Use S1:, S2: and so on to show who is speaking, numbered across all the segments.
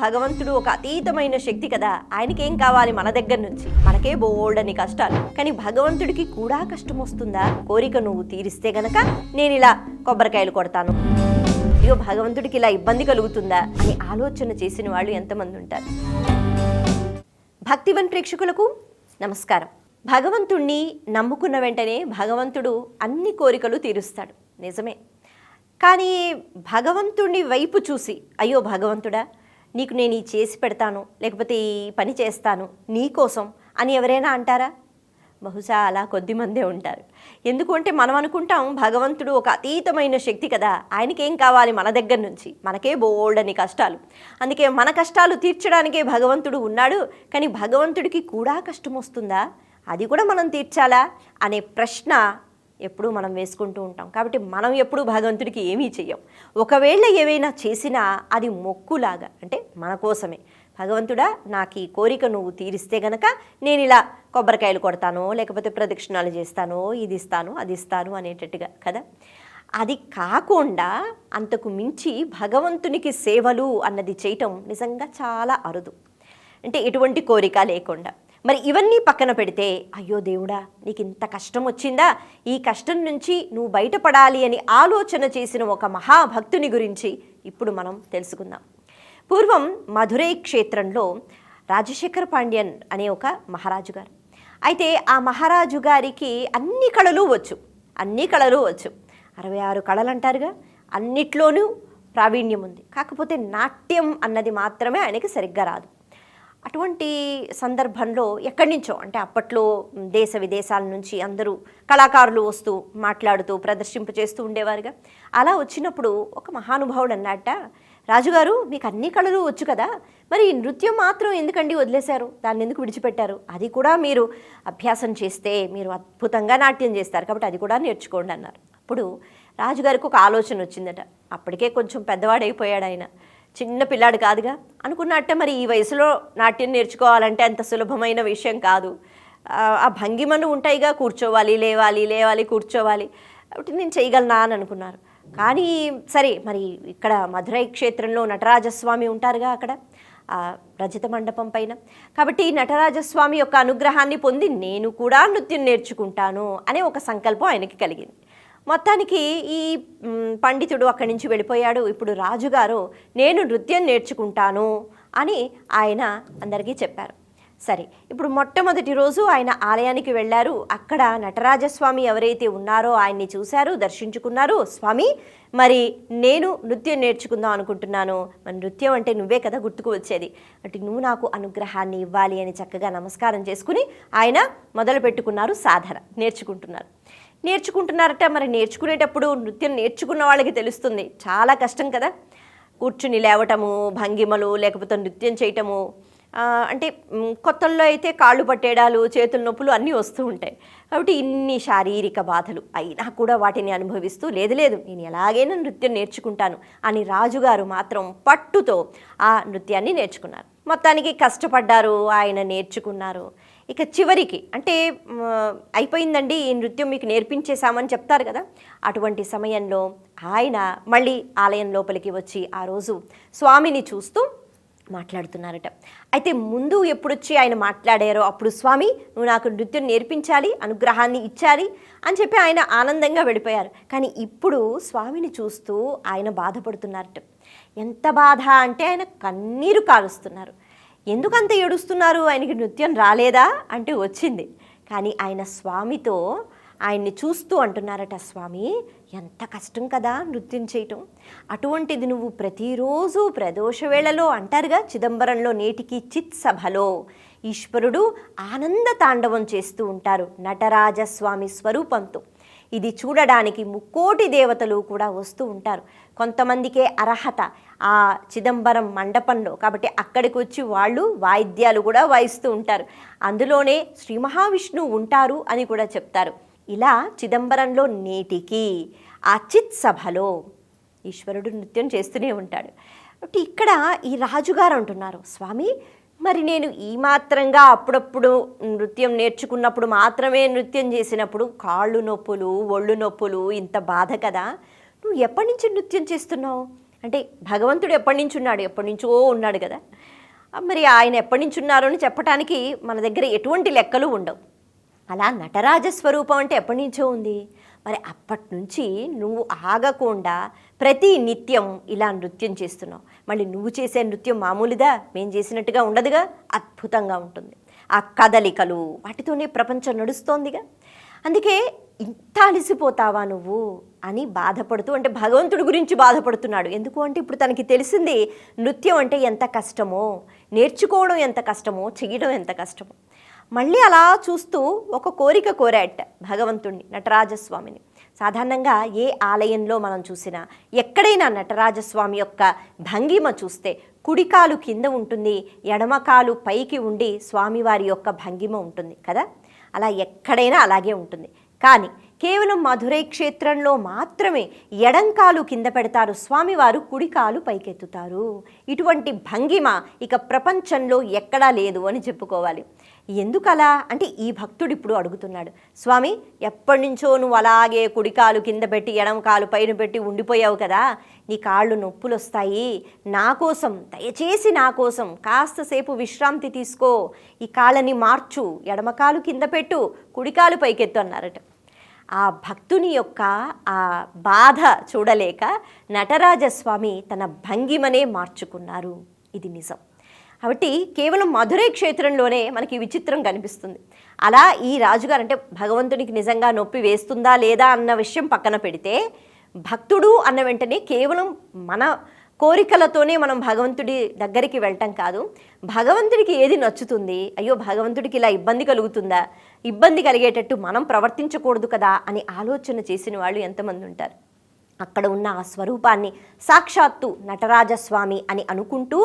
S1: భగవంతుడు ఒక అతీతమైన శక్తి కదా, ఆయనకేం కావాలి మన దగ్గర నుంచి? మనకే బోల్డని కష్టాలు, కానీ భగవంతుడికి కూడా కష్టం వస్తుందా? కోరిక నువ్వు తీరిస్తే గనక నేను ఇలా కొబ్బరికాయలు కొడతాను, అయ్యో భగవంతుడికి ఇలా ఇబ్బంది కలుగుతుందా అని ఆలోచన చేసిన వాళ్ళు ఎంతమంది ఉంటారు? భక్తివన్ ప్రేక్షకులకు నమస్కారం. భగవంతుణ్ణి నమ్ముకున్న వెంటనే భగవంతుడు అన్ని కోరికలు తీరుస్తాడు, నిజమే. కానీ భగవంతుడి వైపు చూసి అయ్యో భగవంతుడా నీకు నేను ఈ చేసి పెడతాను, లేకపోతే ఈ పని చేస్తాను నీకోసం అని ఎవరైనా అంటారా? బహుశా అలా కొద్దిమందే ఉంటారు. ఎందుకు అంటే మనం అనుకుంటాం భగవంతుడు ఒక అతీతమైన శక్తి కదా, ఆయనకేం కావాలి మన దగ్గర నుంచి? మనకే బోల్డని కష్టాలు, అందుకే మన కష్టాలు తీర్చడానికే భగవంతుడు ఉన్నాడు. కానీ భగవంతుడికి కూడా కష్టం వస్తుందా, అది కూడా మనం తీర్చాలా అనే ప్రశ్న ఎప్పుడూ మనం వేసుకుంటూ ఉంటాం. కాబట్టి మనం ఎప్పుడూ భగవంతుడికి ఏమీ చెయ్యం. ఒకవేళ ఏవైనా చేసినా అది మొక్కులాగా, అంటే మన కోసమే. భగవంతుడా నాకు ఈ కోరిక నువ్వు తీరిస్తే గనక నేను ఇలా కొబ్బరికాయలు కొడతాను, లేకపోతే ప్రదక్షిణాలు చేస్తాను, ఇది ఇస్తాను అది ఇస్తాను అనేటట్టుగా కదా. అది కాకుండా అంతకు మించి భగవంతునికి సేవలు అన్నది చేయటం నిజంగా చాలా అరుదు. అంటే ఎటువంటి కోరిక లేకుండా. మరి ఇవన్నీ పక్కన పెడితే అయ్యో దేవుడా నీకు ఇంత కష్టం వచ్చిందా, ఈ కష్టం నుంచి నువ్వు బయటపడాలి అని ఆలోచన చేసిన ఒక మహాభక్తుని గురించి ఇప్పుడు మనం తెలుసుకుందాం. పూర్వం మధురై క్షేత్రంలో రాజశేఖర పాండ్యన్ అనే ఒక మహారాజు గారు. అయితే ఆ మహారాజు గారికి అన్ని కళలు వచ్చు. 66 కళలు అంటారుగా, అన్నిట్లోనూ ప్రావీణ్యం ఉంది. కాకపోతే నాట్యం అన్నది మాత్రమే ఆయనకి సరిగ్గా రాదు. అటువంటి సందర్భంలో ఎక్కడి నుంచో, అంటే అప్పట్లో దేశ విదేశాల నుంచి అందరూ కళాకారులు వస్తూ మాట్లాడుతూ ప్రదర్శింప చేస్తూ ఉండేవారుగా. అలా వచ్చినప్పుడు ఒక మహానుభావుడు అన్నట్ట, రాజుగారు మీకు అన్ని కళలు వచ్చు కదా, మరి నృత్యం మాత్రం ఎందుకండి వదిలేశారు, దాన్ని ఎందుకు విడిచిపెట్టారు? అది కూడా మీరు అభ్యాసం చేస్తే మీరు అద్భుతంగా నాట్యం చేస్తారు, కాబట్టి అది కూడా నేర్చుకోండి అన్నారు. అప్పుడు రాజుగారికి ఒక ఆలోచన వచ్చిందట. అప్పటికే కొంచెం పెద్దవాడైపోయాడు ఆయన, చిన్న పిల్లాడు కాదుగా. అనుకున్నట్ట మరి ఈ వయసులో నాట్యం నేర్చుకోవాలంటే అంత సులభమైన విషయం కాదు. ఆ భంగిమను ఉంటాయిగా, కూర్చోవాలి లేవాలి కూర్చోవాలి, కాబట్టి నేను చేయగలనా అని అనుకున్నారు. కానీ సరే, మరి ఇక్కడ మధురై క్షేత్రంలో నటరాజస్వామి ఉంటారుగా అక్కడ రజత మండపం పైన, కాబట్టి నటరాజస్వామి యొక్క అనుగ్రహాన్ని పొంది నేను కూడా నృత్యం నేర్చుకుంటాను అనే ఒక సంకల్పం ఆయనకి కలిగింది. మొత్తానికి ఈ పండితుడు అక్కడి నుంచి వెళ్ళిపోయాడు. ఇప్పుడు రాజుగారు నేను నృత్యం నేర్చుకుంటాను అని ఆయన అందరికీ చెప్పారు. సరే, ఇప్పుడు మొట్టమొదటి రోజు ఆయన ఆలయానికి వెళ్ళారు. అక్కడ నటరాజస్వామి ఎవరైతే ఉన్నారో ఆయన్ని చూశారు, దర్శించుకున్నారు. స్వామి మరి నేను నృత్యం నేర్చుకుందాం అనుకుంటున్నాను, మరి నృత్యం అంటే నువ్వే కదా గుర్తుకు వచ్చేది, అంటే నువ్వు నాకు అనుగ్రహాన్ని ఇవ్వాలి అని చక్కగా నమస్కారం చేసుకుని ఆయన మొదలు పెట్టుకున్నారు. సాధన నేర్చుకుంటున్నారట. మరి నేర్చుకునేటప్పుడు నృత్యం నేర్చుకున్న వాళ్ళకి తెలుస్తుంది, చాలా కష్టం కదా. కూర్చుని లేవటము, భంగిమలు, లేకపోతే నృత్యం చేయటము, అంటే కొత్తల్లో అయితే కాళ్ళు పట్టేయడాలు, చేతుల నొప్పులు అన్నీ వస్తూ ఉంటాయి. కాబట్టి ఇన్ని శారీరక బాధలు అయినా కూడా వాటిని అనుభవిస్తూ లేదు నేను ఎలాగైనా నృత్యం నేర్చుకుంటాను అని రాజుగారు మాత్రం పట్టుతో ఆ నృత్యాన్ని నేర్చుకున్నారు. మొత్తానికి కష్టపడ్డారు, ఆయన నేర్చుకున్నారు. ఇక చివరికి అంటే అయిపోయిందండి ఈ నృత్యం మీకు నేర్పించేశామని చెప్తారు కదా, అటువంటి సమయంలో ఆయన మళ్ళీ ఆలయం లోపలికి వచ్చి ఆ రోజు స్వామిని చూస్తూ మాట్లాడుతున్నారట. అయితే ముందు ఎప్పుడొచ్చి ఆయన మాట్లాడారో అప్పుడు స్వామి నువ్వు నాకు నృత్యం నేర్పించాలి, అనుగ్రహాన్ని ఇచ్చాలి అని చెప్పి ఆయన ఆనందంగా వెళ్ళిపోయారు. కానీ ఇప్పుడు స్వామిని చూస్తూ ఆయన బాధపడుతున్నారట. ఎంత బాధ అంటే ఆయన కన్నీరు కారుస్తున్నారు. ఎందుకంత ఏడుస్తున్నారు, ఆయనకి నృత్యం రాలేదా అంటే వచ్చింది. కానీ ఆయన స్వామితో ఆయన్ని చూస్తూ అంటున్నారట, స్వామి ఎంత కష్టం కదా నృత్యం చేయటం, అటువంటిది నువ్వు ప్రతిరోజు ప్రదోష వేళలో అంటారుగా, చిదంబరంలో నేటికి చిత్ సభలో ఈశ్వరుడు ఆనంద తాండవం చేస్తూ ఉంటారు నటరాజస్వామి స్వరూపంతో. ఇది చూడడానికి 3,000,000 దేవతలు కూడా వస్తూ ఉంటారు. కొంతమందికే అర్హత ఆ చిదంబరం మండపంలో, కాబట్టి అక్కడికి వచ్చి వాళ్ళు వాయిద్యాలు కూడా వాయిస్తూ ఉంటారు. అందులోనే శ్రీ మహావిష్ణువు ఉంటారు అని కూడా చెప్తారు. ఇలా చిదంబరంలో నేటికి ఆ చిత్ సభలో ఈశ్వరుడు నృత్యం చేస్తూనే ఉంటాడు. కాబట్టి ఇక్కడ ఈ రాజుగారు అంటున్నారు, స్వామి మరి నేను ఈ మాత్రంగా అప్పుడప్పుడు నృత్యం నేర్చుకున్నప్పుడు మాత్రమే నృత్యం చేసినప్పుడు కాళ్ళు నొప్పులు, ఒళ్ళు నొప్పులు, ఇంత బాధ కదా, నువ్వు ఎప్పటి నుంచి నృత్యం చేస్తున్నావు అంటే భగవంతుడు ఎప్పటి నుంచి ఉన్నాడు, ఎప్పటి నుంచో ఉన్నాడు కదా. మరి ఆయన ఎప్పటి నుంచి ఉన్నారో అని చెప్పడానికి మన దగ్గర ఎటువంటి లెక్కలు ఉండవు. అలా నటరాజ స్వరూపం అంటే ఎప్పటి నుంచో ఉంది. మరి అప్పటి నుంచి నువ్వు ఆగకుండా ప్రతి నిత్యం ఇలా నృత్యం చేస్తున్నావు. మళ్ళీ నువ్వు చేసే నృత్యం మామూలుదా, మేము చేసినట్టుగా ఉండదుగా, అద్భుతంగా ఉంటుంది. ఆ కదలికలు వాటితోనే ప్రపంచం నడుస్తోందిగా. అందుకే ఇంత అలసిపోతావా నువ్వు అని బాధపడుతూ, అంటే భగవంతుడి గురించి బాధపడుతున్నాడు. ఎందుకు అంటే ఇప్పుడు తనకి తెలిసింది నృత్యం అంటే ఎంత కష్టమో, నేర్చుకోవడం ఎంత కష్టమో, చేయడం ఎంత కష్టమో. మళ్ళీ అలా చూస్తూ ఒక కోరిక కోరాట భగవంతుణ్ణి, నటరాజస్వామిని. సాధారణంగా ఏ ఆలయంలో మనం చూసినా ఎక్కడైనా నటరాజస్వామి యొక్క భంగిమ చూస్తే కుడికాలు కింద ఉంటుంది, ఎడమకాలు పైకి ఉండి స్వామివారి యొక్క భంగిమ ఉంటుంది కదా. అలా ఎక్కడైనా అలాగే ఉంటుంది. కానీ కేవలం మధురై క్షేత్రంలో మాత్రమే ఎడంకాలు కింద పెడతారు, స్వామివారు కుడికాలు పైకెత్తుతారు. ఇటువంటి భంగిమ ఇక ప్రపంచంలో ఎక్కడా లేదు అని చెప్పుకోవాలి. ఎందుకలా అంటే ఈ భక్తుడు ఇప్పుడు అడుగుతున్నాడు, స్వామి ఎప్పటి నుంచో నువ్వు అలాగే కుడికాలు కింద పెట్టి ఎడంకాలు పైన పెట్టి ఉండిపోయావు కదా, నీ కాళ్ళు నొప్పులు వస్తాయి, నా కోసం దయచేసి నా కోసం కాస్తసేపు విశ్రాంతి తీసుకో, ఈ కాళ్ళని మార్చు, ఎడమకాలు కింద పెట్టు, కుడికాలు పైకెత్తు అన్నారట. ఆ భక్తుని యొక్క ఆ బాధ చూడలేక నటరాజస్వామి తన భంగిమనే మార్చుకున్నారు. ఇది నిజం. కాబట్టి కేవలం మధురై క్షేత్రంలోనే మనకి విచిత్రం కనిపిస్తుంది. అలా ఈ రాజుగారు అంటే భగవంతునికి నిజంగా నొప్పి వేస్తుందా లేదా అన్న విషయం పక్కన పెడితే, భక్తుడు అన్న వెంటనే కేవలం మన కోరికలతోనే మనం భగవంతుడి దగ్గరికి వెళ్ళటం కాదు, భగవంతుడికి ఏది నచ్చుతుంది, అయ్యో భగవంతుడికి ఇలా ఇబ్బంది కలుగుతుందా, ఇబ్బంది కలిగేటట్టు మనం ప్రవర్తించకూడదు కదా అని ఆలోచన చేసిన వాళ్ళు ఎంతమంది ఉంటారు. అక్కడ ఉన్న ఆ స్వరూపాన్ని సాక్షాత్తు నటరాజస్వామి అని అనుకుంటూ,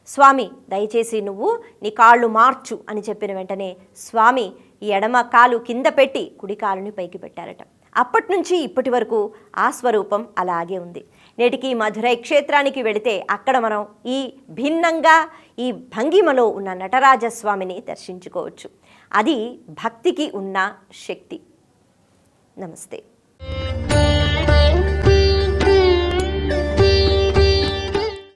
S1: స్వామి దయచేసి నువ్వు నీ కాళ్ళు మార్చు అని చెప్పిన వెంటనే స్వామి ఎడమ కాలు కింద పెట్టి కుడి కాలుని పైకి పెట్టారట. అప్పటి నుంచి ఇప్పటి వరకు ఆ స్వరూపం అలాగే ఉంది. నేటికి మధురై క్షేత్రానికి వెళితే అక్కడ మనం ఈ భిన్నంగా ఈ భంగిమలో ఉన్న నటరాజస్వామిని దర్శించుకోవచ్చు. అది భక్తికి ఉన్న శక్తి. నమస్తే.